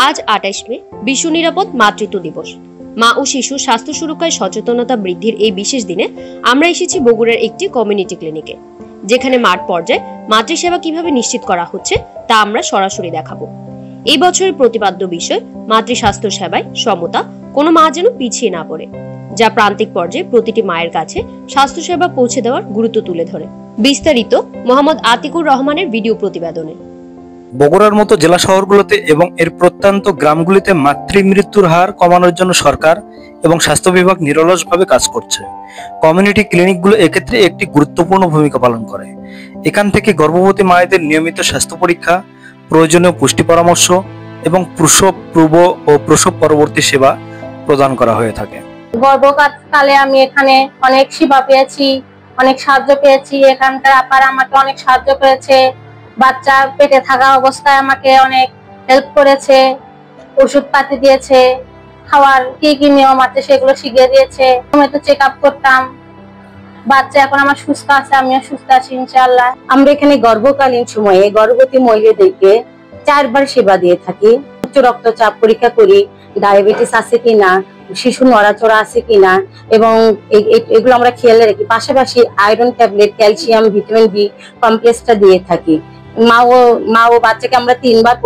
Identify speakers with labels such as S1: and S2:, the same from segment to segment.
S1: আজ ২৮ মে বিশ্ব নিরাপদ মাতৃত্ব দিবস। মা ও শিশু স্বাস্থ্য সুরক্ষায় সচেতনতা বৃদ্ধির এই বিশেষ দিনে আমরা এসেছি বগুড়ার একটি কমিউনিটি ক্লিনিকে, যেখানে মাঠ পর্যায়ে মাতৃসেবা কিভাবে নিশ্চিত করা হচ্ছে তা আমরা সরাসরি দেখাবো। এই বছরের প্রতিপাদ্য বিষয় মাতৃস্বাস্থ্য সেবায় সমতা, কোনো মা যেন পিছিয়ে না পড়ে, যা প্রান্তিক পর্যায়ে প্রতিটি মায়ের কাছে স্বাস্থ্যসেবা পৌঁছে দেওয়ার গুরুত্ব তুলে ধরে। বিস্তারিত মোহাম্মদ আতিকুর রহমানের ভিডিও প্রতিবেদনে।
S2: বগুড়ার মতো জেলা শহরগুলোতে এবং এর প্রত্যন্ত গ্রামগুলিতে মাতৃমৃত্যুর হার কমানোর জন্য সরকার এবং স্বাস্থ্য বিভাগ নিরলসভাবে কাজ করছে। কমিউনিটি ক্লিনিকগুলো এক্ষেত্রে একটি গুরুত্বপূর্ণ ভূমিকা পালন করে। এখান থেকে গর্ভবতী মায়েদের নিয়মিত স্বাস্থ্য পরীক্ষা, প্রয়োজনীয় পুষ্টি পরামর্শ এবং প্রসব পূর্ব ও প্রসব পরবর্তী সেবা প্রদান করা হয়ে থাকে।
S3: গর্ভকালে আমি এখানে অনেক সেবা পেয়েছি, অনেক সাহায্য পেয়েছি। এখানকার আপারা আমাকে অনেক সাহায্য করেছে। বাচ্চা পেটে থাকা অবস্থায় আমাকে অনেক হেল্প করেছে, ওষুধ পাতি দিয়েছে, খাওয়ার কি কি নিয়ম আছে সেগুলো শিখিয়ে দিয়েছে। আমি তো চেক আপ করতাম। বাচ্চা এখন আমার সুস্থ আছে, আমিও সুস্থ আছি ইনশাআল্লাহ।
S4: আমরা এখানে গর্ভকালীন সময়ে গর্ভবতী মহিলাদেরকে 4 বার সেবা দিয়ে থাকি। উচ্চ রক্তচাপ পরীক্ষা করি, ডায়াবেটিস আছে কিনা, শিশু নড়াচড়া আছে কিনা, এবং এগুলো আমরা খেয়াল রাখি। পাশাপাশি iron tablet, calcium, vitamin B কমপ্লেক্সটা দিয়ে থাকি। মা ও বাচ্চাকে আমরা 3 বার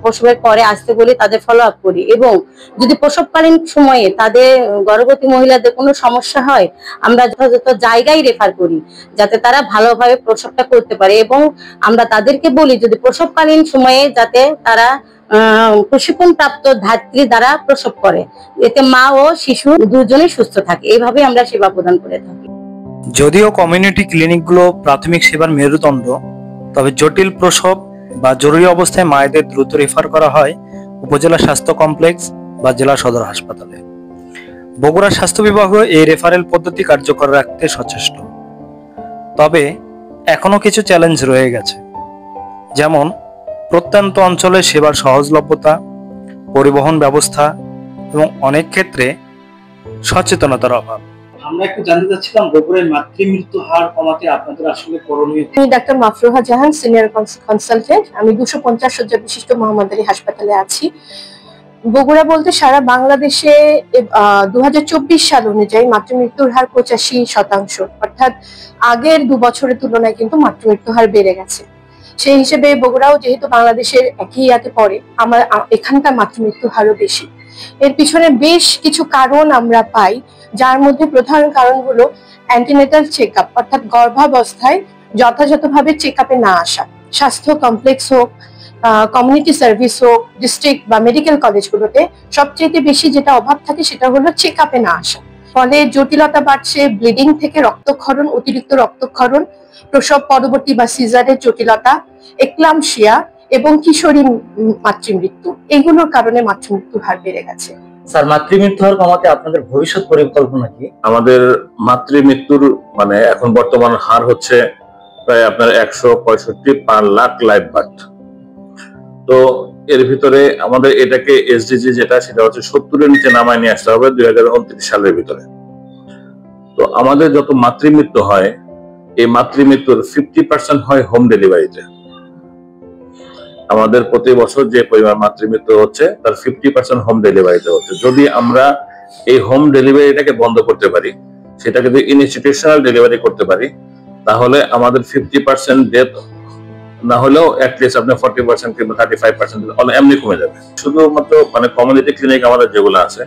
S4: প্রসবের পরে আসতে বলি, তাদের ফলো আপ করি। এবং যদি প্রসবকালীন সময়ে তাদের গর্ভবতী মহিলাদের কোনো সমস্যা হয়, আমরা যথাযথ জায়গায় রেফার করি যাতে তারা ভালোভাবে প্রসবটা করতে পারে। এবং আমরা তাদেরকে বলি যদি প্রসবকালীন সময়ে যাতে তারা প্রশিক্ষণ প্রাপ্ত ধাত্রী দ্বারা প্রসব করে, এতে মা ও শিশু দুজনেই সুস্থ থাকে। এইভাবে আমরা সেবা প্রদান করে থাকি।
S2: যদিও কমিউনিটি ক্লিনিকগুলো প্রাথমিক সেবার মেরুদণ্ড, তবে জটিল প্রসব বা জরুরি অবস্থায় মায়েদের দ্রুত রেফার করা হয় উপজেলা স্বাস্থ্য কমপ্লেক্স বা জেলা সদর হাসপাতালে। বগুড়া স্বাস্থ্য বিভাগও এই রেফারেল পদ্ধতি কার্যকর রাখতে সচেষ্ট। তবে এখনো কিছু চ্যালেঞ্জ রয়ে গেছে, যেমন প্রত্যন্ত অঞ্চলে সেবার সহজলভ্যতা, পরিবহন ব্যবস্থা এবং অনেক ক্ষেত্রে সচেতনতার অভাব।
S5: আমরা একটু জানতে চাচ্ছিলাম বগুড়ার মাতৃমৃত্যু হার কমাতে আপনাদের আসলে করণীয়।
S6: আমি ডাক্তার মাফরুহা জাহান, সিনিয়র কনসালটেন্ট। আমি 250 শয্যা বিশিষ্ট মোহাম্মদ আলী হাসপাতালে আছি। বগুড়া বলতে সারা বাংলাদেশে 2024 সাল অনুযায়ী মাতৃমৃত্যুর হার 85%, অর্থাৎ আগের 2 বছরের তুলনায় কিন্তু মাতৃমৃত্যু হার বেড়ে গেছে। সেই হিসেবে বগুড়াও যেহেতু বাংলাদেশের একই ইয়াতে পড়ে, আমার এখানকার মাতৃমৃত্যু হারও বেশি। এর পিছনে বেশ কিছু কারণ আমরা পাই, যার মধ্যে প্রধান কারণ হলো অ্যান্টিনেটাল চেক আপ, অর্থাৎ গর্ভাবস্থায় যথাযথভাবে চেক আপে না আসা। স্বাস্থ্য কমপ্লেক্স হোক, কমিউনিটি সার্ভিস হোক, ডিস্ট্রিক্ট বা মেডিকেল কলেজগুলোতে সবচেয়ে বেশি যেটা অভাব থাকে সেটা হলো চেক আপে না আসা। ফলে জটিলতা বাড়ছে, ব্লিডিং থেকে রক্তক্ষরণ, অতিরিক্ত রক্তক্ষরণ, প্রসব পরবর্তী বা সিজারের জটিলতা, এক্লাম্পসিয়া এবং কিশোরী মাতৃমৃত্যু, এইগুলোর কারণে মাতৃমৃত্যুর হার বেড়ে গেছে।
S5: স্যার, মাতৃমৃত্যু হার কমাতে আপনাদের ভবিষ্যৎ পরিকল্পনা কি?
S7: আমাদের মাতৃমৃত্যুর এখন বর্তমান হার হচ্ছে প্রায় আপনার 165 পার লাখ লাইভ বার্থ। তো এর ভিতরে আমাদের এটাকে এসডিজি যেটা, সেটা হচ্ছে 70-এর নিচে নামায় নিয়ে আসতে হবে 2029 সালের ভিতরে। তো আমাদের যত মাতৃমৃত্যু হয়, এই মাতৃমৃত্যুর 50% হয় হোম ডেলিভারিতে। আমাদের প্রতি বছর যে পরিমাণ মাতৃমৃত্যু হচ্ছে তার 50% হোম ডেলিভারিতে হচ্ছে। যদি আমরা এই হোম ডেলিভারিটাকে বন্ধ করতে পারি, সেটাকে যদি ইনস্টিটিউশনাল ডেলিভারি করতে পারি, তাহলে আমাদের 50% ডেথ না হলেও অ্যাটলিস্ট আপনার 40% কিংবা 35% এমনি কমে যাবে। শুধুমাত্র কমিউনিটি ক্লিনিক আমাদের যেগুলো আছে,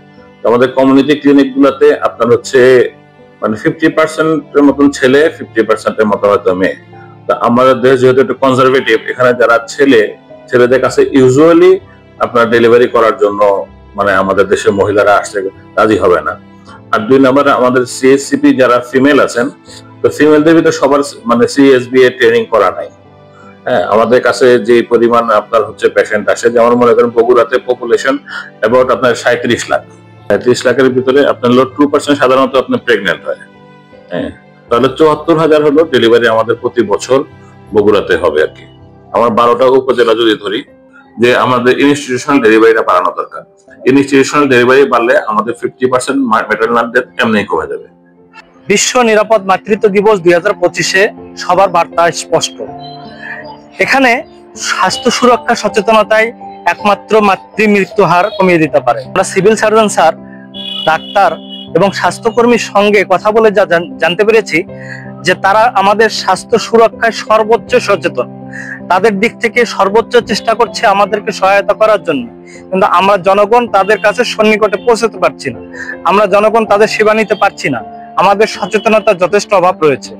S7: আমাদের কমিউনিটি ক্লিনিক গুলাতে আপনার হচ্ছে 50%-এর মতন ছেলে, 50%-এর মতো হয়তো মেয়ে। তা আমাদের দেশ যেহেতু একটু কনজারভেটিভ, এখানে যারা ছেলেদের কাছে ইউজুয়ালি আপনার ডেলিভারি করার জন্য আমাদের দেশের মহিলারা আসতে রাজি হবে না। আর 2 নম্বরে আমাদের সিএসসিপি যারা ফিমেল আছেন, তো ফিমেলদের ভিতরে সবার সিএসবিএ ট্রেনিং করা নাই। হ্যাঁ, আমাদের কাছে যে পরিমাণ আপনার হচ্ছে পেশেন্ট আসে, যেমন মনে করেন বগুড়াতে পপুলেশন অ্যাবাউট আপনার 37 লাখ। 37 লাখের ভিতরে আপনার 2% সাধারণত আপনার প্রেগনেন্ট হয়। হ্যাঁ, তাহলে 74,000 হলো ডেলিভারি আমাদের প্রতি বছর বগুড়াতে হবে আর কি। আমার 12টা উপজেলা যদি ধরি, যে আমাদের ইনস্টিটিউশনাল ডেলিভারিটা বাড়ানো দরকার। ইনস্টিটিউশনাল ডেলিভারি বাড়লে আমাদের 50% ম্যাটারনাল ডেথ এমনি কমে যাবে।
S2: বিশ্ব নিরাপদ মাতৃত্ব দিবস 2025-এ সবার বার্তা স্পষ্ট। এখানে স্বাস্থ্য সুরক্ষা সচেতনতায় একমাত্র মাতৃ মৃত্যু হার কমিয়ে দিতে পারে। আমরা সিভিল সার্জন স্যার, ডাক্তার এবং স্বাস্থ্যকর্মীর সঙ্গে কথা বলে যা জানতে পেরেছি যে তারা আমাদের স্বাস্থ্য সুরক্ষায় সর্বোচ্চ সচেতন, তাদের দিক থেকে সর্বোচ্চ চেষ্টা করছে আমাদেরকে সহায়তা করার জন্য, কিন্তু আমরা জনগণ তাদের কাছে সন্নিকটে পৌঁছতে পারছি না, আমরা জনগণ তাদের সেবা নিতে পারছি না, আমাদের সচেতনতার যথেষ্ট অভাব রয়েছে।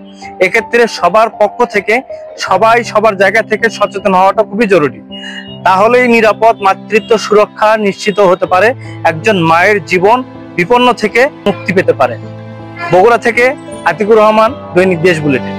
S2: এক্ষেত্রে সবার পক্ষ থেকে সবাই সবার জায়গা থেকে সচেতন হওয়াটা খুবই জরুরি, তাহলেই নিরাপদ মাতৃত্ব সুরক্ষা নিশ্চিত হতে পারে, একজন মায়ের জীবন বিপন্ন থেকে মুক্তি পেতে পারে। বগুড়া থেকে আতিকুর রহমান, দৈনিক দেশ বুলেটিন।